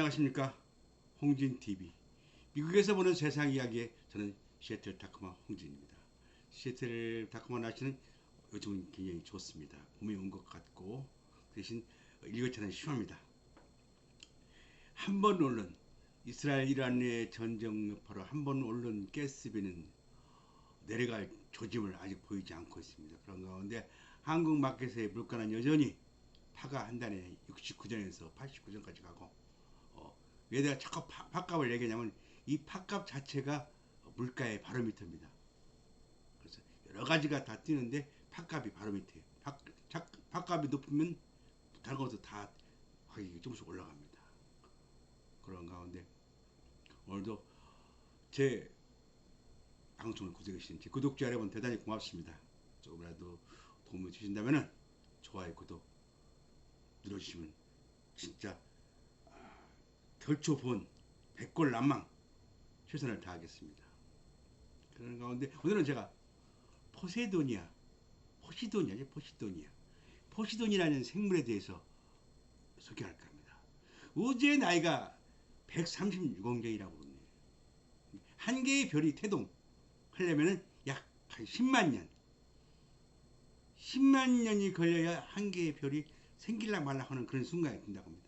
안녕하십니까, 홍진TV. 미국에서 보는 세상 이야기에 저는 시애틀 타코마 홍진입니다. 시애틀 타코마 날씨는 요즘은 굉장히 좋습니다. 봄이 온 것 같고 대신 일교차는 심합니다. 한 번 오른 이스라엘 이란의 전쟁 여파로 한 번 오른 가스비는 내려갈 조짐을 아직 보이지 않고 있습니다. 그런 가운데 한국 마켓의 물가는 여전히 파가 한 단에 69전에서 89전까지 가고, 왜 내가 자꾸 팥값을 얘기하냐면 이 팥값 자체가 물가의 바로미터입니다. 그래서 여러 가지가 다 뛰는데 팥값이 바로미터예요. 팥값이 높으면 다른 것도 다 가격이 조금씩 올라갑니다. 그런 가운데 오늘도 제 방송을 구독해 주신 제 구독자 여러분 대단히 고맙습니다. 조금이라도 도움을 주신다면 좋아요, 구독 눌러주시면 진짜 결초본 백골난망 최선을 다하겠습니다. 그런 가운데 오늘은 제가 포시도니아라는 생물에 대해서 소개할까 합니다. 우주의 나이가 136억년이라고 그러네요. 한 개의 별이 태동하려면 약 10만 년, 10만 년이 걸려야 한 개의 별이 생길락 말락 하는 그런 순간이 된다고 합니다.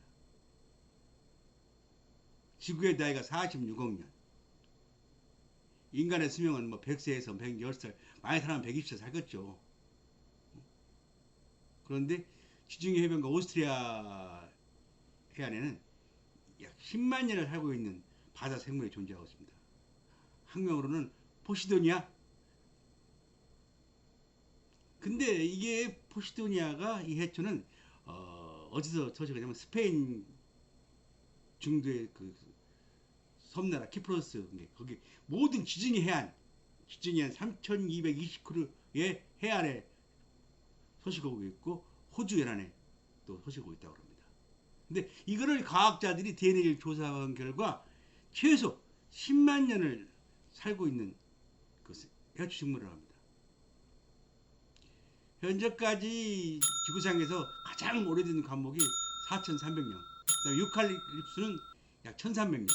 지구의 나이가 46억 년. 인간의 수명은 뭐 100세에서 110살, 많이 사람은 120세 살겠죠. 그런데 지중해 해변과 오스트리아 해안에는 약 10만 년을 살고 있는 바다 생물이 존재하고 있습니다. 학명으로는 포시도니아. 근데 이게 포시도니아가 이 해초는 어디서 저지가냐면 스페인 중도의 그 섬나라 키프로스, 거기 모든 지중해 해안 3220km의 해안에 서식하고 있고 호주 연안에 또 서식하고 있다고 합니다. 근데 이거를 과학자들이 DNA를 조사한 결과 최소 10만 년을 살고 있는 그 해초 식물이라고 합니다. 현재까지 지구상에서 가장 오래된 과목이 4300년, 유칼립투스는 약 1300년,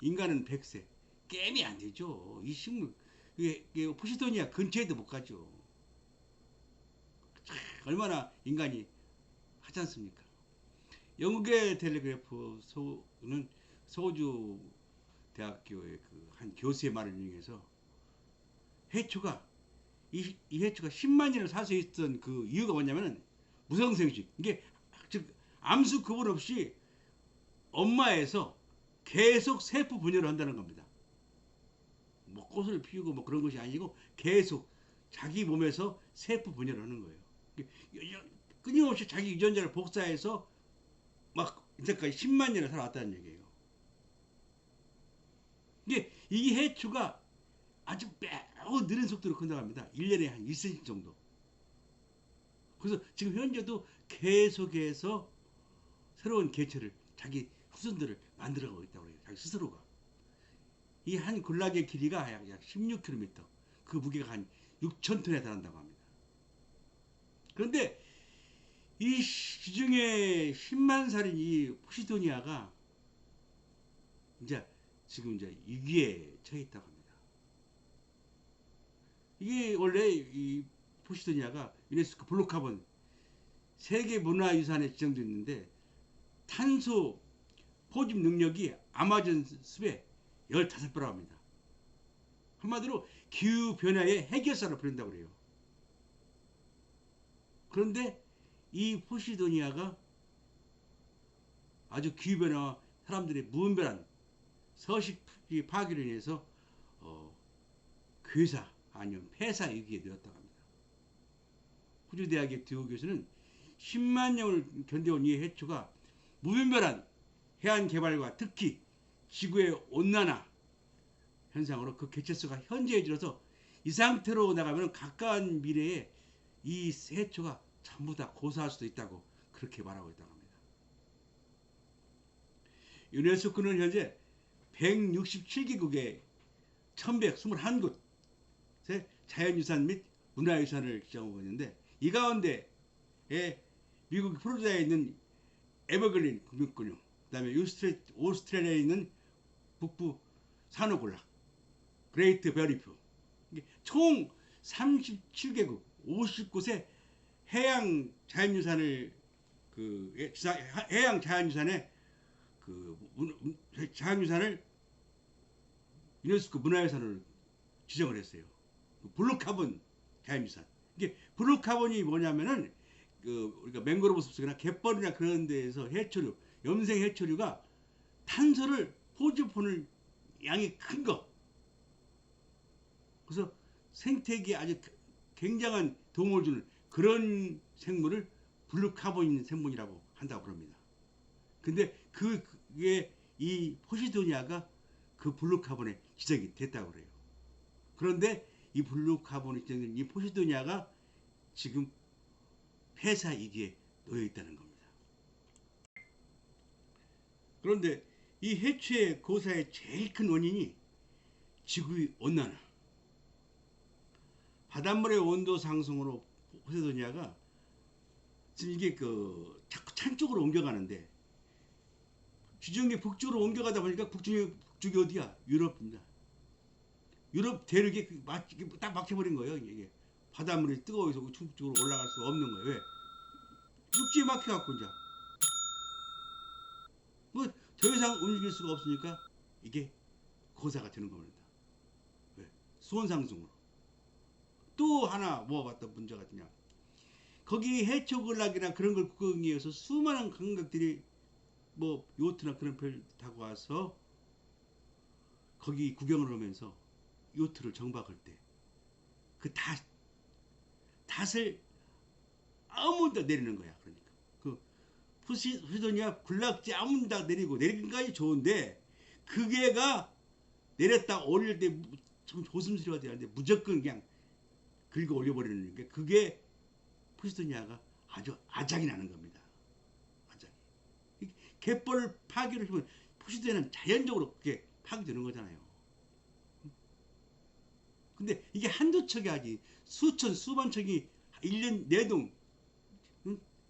인간은 100세. 게임이 안 되죠. 이 식물, 이게 포시도니아 근처에도 못 가죠. 얼마나 인간이 하지 않습니까? 영국의 텔레그래프는 소주 대학교의 그 한 교수의 말을 인용해서 해초가 이 해초가 10만 년을 살 수 있던 그 이유가 뭐냐면은 무성생식, 이게 즉 암수 구분 없이 엄마에서 계속 세포 분열을 한다는 겁니다. 뭐 꽃을 피우고 뭐 그런 것이 아니고 계속 자기 몸에서 세포 분열을 하는 거예요. 끊임없이 자기 유전자를 복사해서 막 이제까지 10만 년을 살아왔다는 얘기예요. 이게 이 해초가 아주 매우 느린 속도로 큰다고 합니다. 1년에 한 1cm 정도. 그래서 지금 현재도 계속해서 새로운 개체를, 자기 후손들을 만들어가고 있다고 해요. 자기 스스로가. 이 한 군락의 길이가 약 16km, 그 무게가 한 6,000톤에 달한다고 합니다. 그런데 이 시중에 10만 살인 이 포시도니아가 지금 위기에 처해 있다고 합니다. 이게 원래 이 포시도니아가 유네스코 블루카본 세계 문화유산에 지정되어 있는데 탄소 포집 능력이 아마존 숲의 15배라고 합니다. 한마디로 기후변화의 해결사로 부른다고 그래요. 그런데 이 포시도니아가 아주 기후변화와 사람들의 무분별한 서식 파괴로 인해서 괴사 아니면 폐사 위기에 놓였다고 합니다. 호주 대학의 듀오 교수는 10만 년을 견뎌온 이 해초가 무분별한 해안 개발과 특히 지구의 온난화 현상으로 그 개체수가 현재에 들어서 이 상태로 나가면 가까운 미래에 이 해초가 전부 다 고사할 수도 있다고 그렇게 말하고 있다고 합니다. 유네스코는 현재 167개국에 1121곳 자연유산 및 문화유산을 지정하고 있는데, 이 가운데에 미국 플로리다에 있는 에버글린 국립공원, 그다음에 오스트레일리아에 있는 북부 산호군락, 그레이트 베리프. 총 37개국 50곳의 해양 자연유산을 해양 자연유산의 자연유산을 유네스코 문화유산으로 지정을 했어요. 블루카본 자연유산. 이게 블루카본이 뭐냐면은 우리가 맹그로브 숲속이나 갯벌이나 그런 데에서 해초류, 염생 해초류가 탄소를 포집하는 양이 큰 거. 그래서 생태계에 아주 굉장한 도움을 주는 그런 생물을 블루카본 있는 생물이라고 한다고 그럽니다. 근데 그게 이 포시도니아가 그 블루카본에 지정이 됐다고 그래요. 그런데 이 블루카본에 지정된 이 포시도니아가 지금 폐사 위기에 놓여 있다는 겁니다. 그런데 이 해초의 고사의 제일 큰 원인이 지구의 온난화, 바닷물의 온도 상승으로 포세도니아가 지금 이게 자꾸 찬 쪽으로 옮겨가는데 지중해 북쪽으로 옮겨가다 보니까 북쪽이 어디야? 유럽입니다. 유럽 대륙에 딱 막혀버린 거예요. 이게 바닷물이 뜨거워서 우측 쪽으로 올라갈 수 없는 거예요. 왜? 육지에 막혀갖고 이제 뭐 더 이상 움직일 수가 없으니까 이게 고사가 되는 겁니다. 왜? 수온 상승으로. 또 하나 모아봤던 문제가 있냐? 거기 해초군락이나 그런 걸 구경하기 위해서 수많은 관광객들이 뭐 요트나 그런 별 타고 와서 거기 구경을 하면서 요트를 정박할 때 그 닷을 아무데나 내리는 거야. 그러니까 그 푸시도니아 군락지 아무데나 내리고 내리는 것까지 좋은데 그게가 내렸다 올릴 때 좀 조심스러워야 되는데 무조건 그냥 긁어 올려버리는 게 그게 푸시도니아가 아주 아작이 나는 겁니다. 아작이. 갯벌 파괴를 하면 푸시도니아는 자연적으로 그게 파괴되는 거잖아요. 근데 이게 한두 척이 아지 수천 수만 척이 1년 내동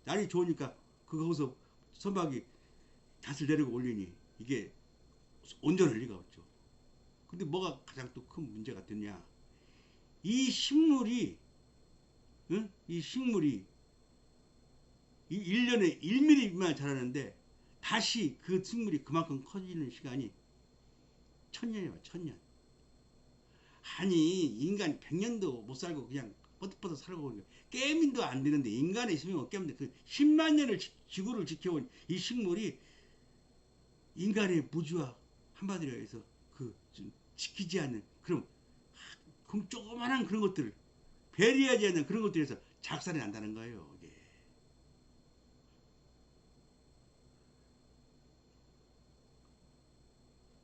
날이 좋으니까 거기서 선박이 닷을 내리고 올리니 이게 온전할 리가 없죠. 근데 뭐가 가장 또 큰 문제가 됐냐? 이 식물이 응? 이 식물이 1년에 1mm만 자라는데 다시 그 식물이 그만큼 커지는 시간이 1000년이야. 1000년. 아니 인간 100년도 못 살고 그냥 뻗어뻗어 살고 깨민도 안 되는데 인간의 수명은 없겠는데 그 10만 년을 지구를 지켜온 이 식물이 인간의 무지와 한마디로 해서 좀 지키지 않는 그런 조그만한 그런 것들 배려하지 않는 그런 것들에서 작살이 난다는 거예요.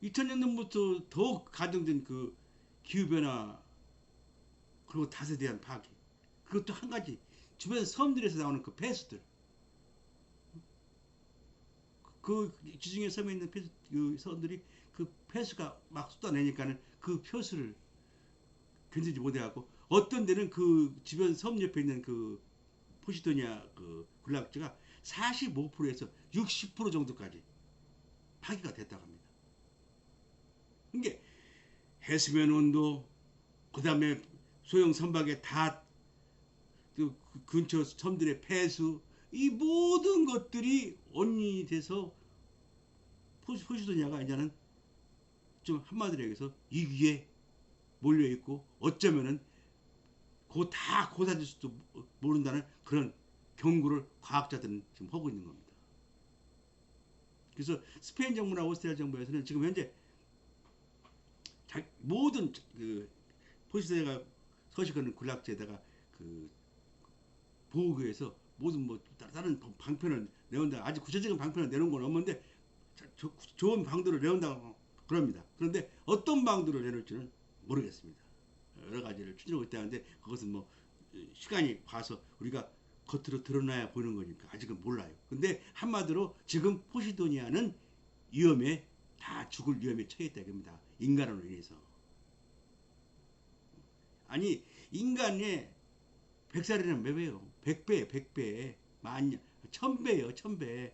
이게. 2000년부터 더욱 가중된 그 기후변화 그리고 닷에 대한 파괴 그것도 한 가지 주변 섬들에서 나오는 그 폐수들 그 지중해 섬에 있는 그 섬들이 그 폐수가 막 쏟아내니까는 그 폐수를 견디지 못해갖고 어떤 데는 그 주변 섬 옆에 있는 그 포시도니아 그 군락지가 45%에서 60% 정도까지 파괴가 됐다고 합니다. 이게 해수면 온도 그 다음에 소형 선박의 닷 그 근처 섬들의 폐수 이 모든 것들이 원인이 돼서 포시도니아가 이제는 좀 한마디로 얘기해서 이 위에 몰려있고 어쩌면은 다 고사질 수도 모른다는 그런 경고를 과학자들은 지금 하고 있는 겁니다. 그래서 스페인 정부나 오스트리아 정부에서는 지금 현재 모든 그 포시도니아가 서식하는 군락지에다가 그 보호구에서 모든 뭐 다른 방편을 내온다. 아직 구체적인 방편을 내놓은 건 없는데 좋은 방도를 내온다고 그럽니다. 그런데 어떤 방도를 내놓을지는 모르겠습니다. 여러 가지를 추진하고 있다는데 그것은 뭐 시간이 봐서 우리가 겉으로 드러나야 보이는 거니까 아직은 몰라요. 근데 한마디로 지금 포시도니아는 위험에 다 죽을 위험에 처해 있다 이겁니다. 인간으로 인해서. 아니 인간의 100살이라는 몇 배요? 100배, 100배, 1000배예요, 1000배.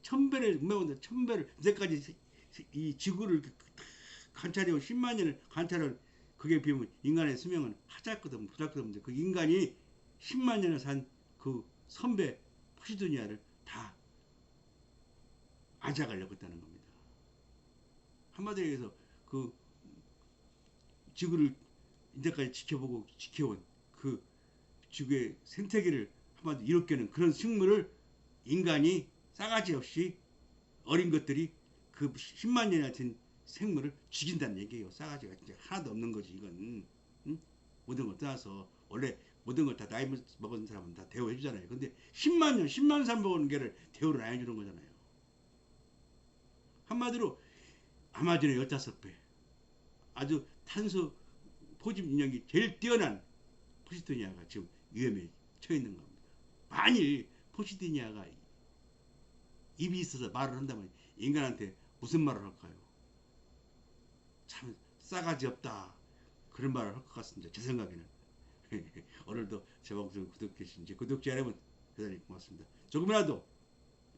천배를 매운다. 천배를 이제까지 이 지구를 관찰해온 10만 년을 관찰한 그게 비하면 인간의 수명은 하잘것없는 부잘것없는데 그 인간이 10만 년을 산 그 선배 포시도니아를 다 앗아가려고 했다는 겁니다. 한마디로 해서 그 지구를 이제까지 지켜보고 지켜온 그 지구의 생태계를 한마디로 이롭게는 그런 식물을 인간이 싸가지 없이 어린 것들이 그 10만 년이나 된 생물을 죽인다는 얘기예요. 싸가지가 진짜 하나도 없는 거지 이건. 응? 모든 걸 떠나서 원래 모든 걸 다 나이 먹은 사람은 다 대우해 주잖아요. 근데 10만 년, 10만 살 먹은 개를 대우를 안 해주는 거잖아요. 한마디로 아마존의 15배 아주 탄소 포집 능력이 제일 뛰어난 포시도니아가 지금 위험에 처해 있는 겁니다. 만일 포시도니아가 입이 있어서 말을 한다면 인간한테 무슨 말을 할까요? 참 싸가지 없다 그런 말을 할 것 같습니다. 제 생각에는. 오늘도 제 방송을 구독해 주신 구독자 여러분 대단히 고맙습니다. 조금이라도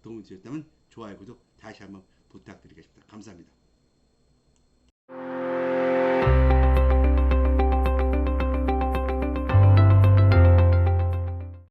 도움이 되셨다면 좋아요 구독 다시 한번 부탁드리겠습니다. 감사합니다.